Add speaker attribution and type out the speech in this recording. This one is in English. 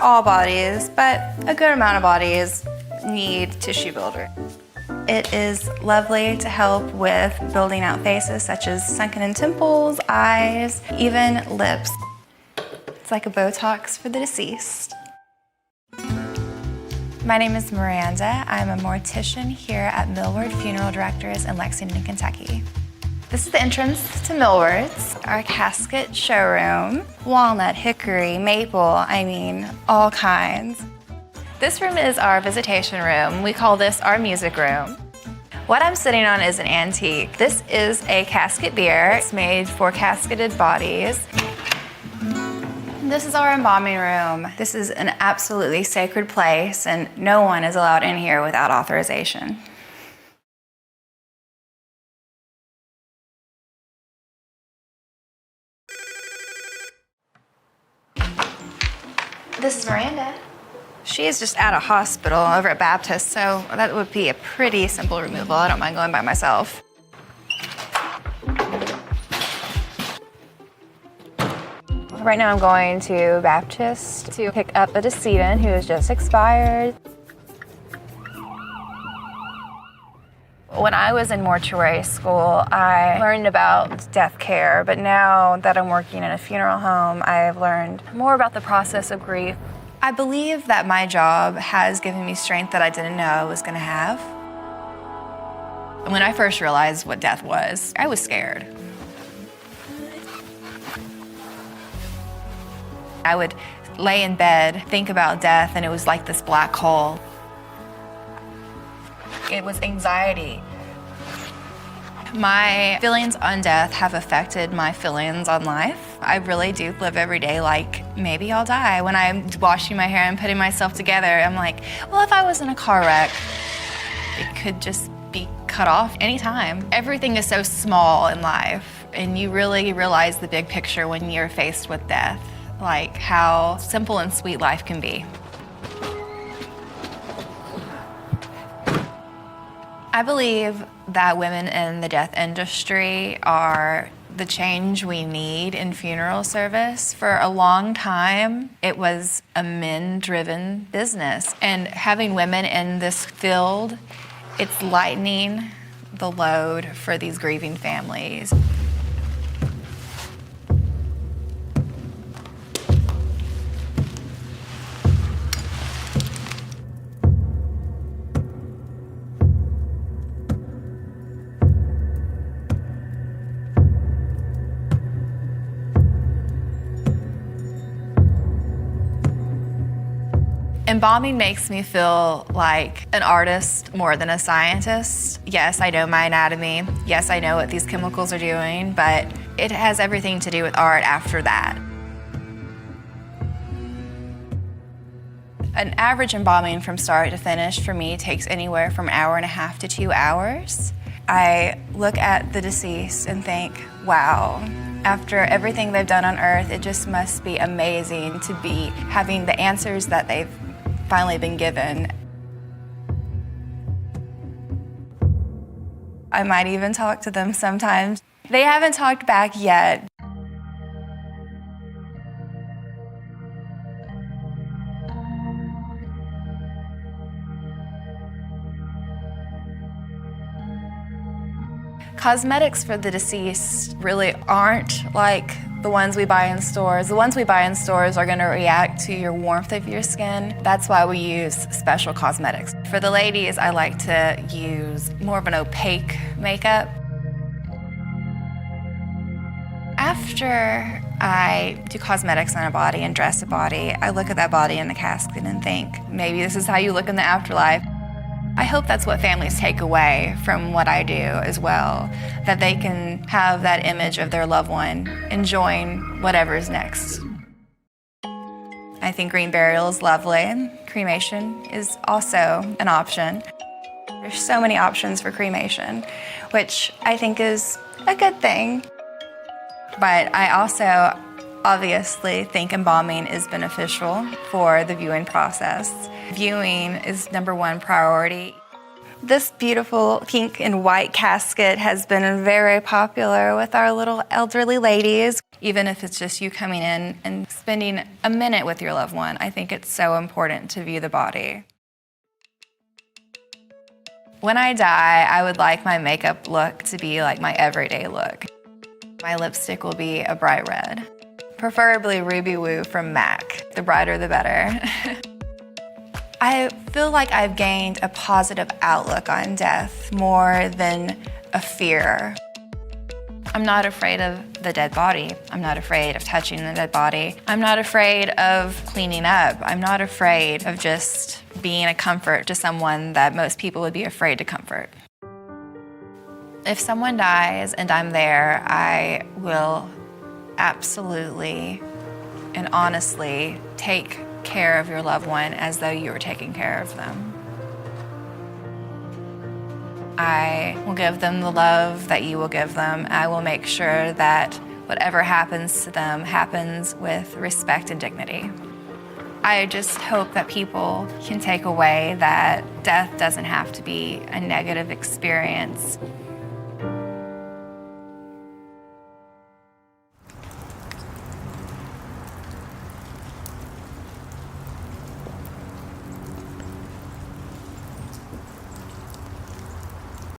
Speaker 1: all bodies, but a good amount of bodies need tissue builder. It is lovely to help with building out faces such as sunken-in temples, eyes, even lips. It's like a Botox for the deceased. My name is Miranda. I'm a mortician here at Millward Funeral Directors in Lexington, Kentucky. This is the entrance to Millward's, our casket showroom. Walnut, hickory, maple, I mean, all kinds. This room is our visitation room. We call this our music room. What I'm sitting on is an antique. This is a casket bier. It's made for casketed bodies. This is our embalming room. This is an absolutely sacred place, and no one is allowed in here without authorization. This is Miranda. She is just at a hospital over at Baptist, so that would be a pretty simple removal. I don't mind going by myself. Right now I'm going to Baptist to pick up a decedent who has just expired. When I was in mortuary school, I learned about death care, but now that I'm working in a funeral home, I've learned more about the process of grief. I believe that my job has given me strength that I didn't know I was going to have. When I first realized what death was, I was scared. I would lay in bed, think about death, and it was like this black hole. It was anxiety. My feelings on death have affected my feelings on life. I really do live every day like maybe I'll die. When I'm washing my hair and putting myself together, I'm like, well, if I was in a car wreck, it could just be cut off anytime. Everything is so small in life, and you really realize the big picture when you're faced with death, like how simple and sweet life can be. I believe that women in the death industry are the change we need in funeral service. For a long time, it was a men-driven business. And having women in this field, it's lightening the load for these grieving families. Embalming makes me feel like an artist more than a scientist. Yes, I know my anatomy. Yes, I know what these chemicals are doing, but it has everything to do with art after that. An average embalming from start to finish for me takes anywhere from an hour and a half to 2 hours. I look at the deceased and think, wow, after everything they've done on earth, it just must be amazing to be having the answers that they've finally been given. I might even talk to them sometimes. They haven't talked back yet. Cosmetics for the deceased really aren't like the ones we buy in stores. The ones we buy in stores are gonna react to your warmth of your skin. That's why we use special cosmetics. For the ladies, I like to use more of an opaque makeup. After I do cosmetics on a body and dress a body, I look at that body in the casket and think, maybe this is how you look in the afterlife. I hope that's what families take away from what I do as well, that they can have that image of their loved one enjoying whatever's next. I think green burial is lovely. Cremation is also an option. There's so many options for cremation, which I think is a good thing. But I also obviously think embalming is beneficial for the viewing process. Viewing is #1 priority. This beautiful pink and white casket has been very popular with our little elderly ladies. Even if it's just you coming in and spending a minute with your loved one, I think it's so important to view the body. When I die, I would like my makeup look to be like my everyday look. My lipstick will be a bright red, preferably Ruby Woo from MAC. The brighter, the better. I feel like I've gained a positive outlook on death more than a fear. I'm not afraid of the dead body. I'm not afraid of touching the dead body. I'm not afraid of cleaning up. I'm not afraid of just being a comfort to someone that most people would be afraid to comfort. If someone dies and I'm there, I will absolutely and honestly take care of your loved one as though you were taking care of them. I will give them the love that you will give them. I will make sure that whatever happens to them happens with respect and dignity. I just hope that people can take away that death doesn't have to be a negative experience.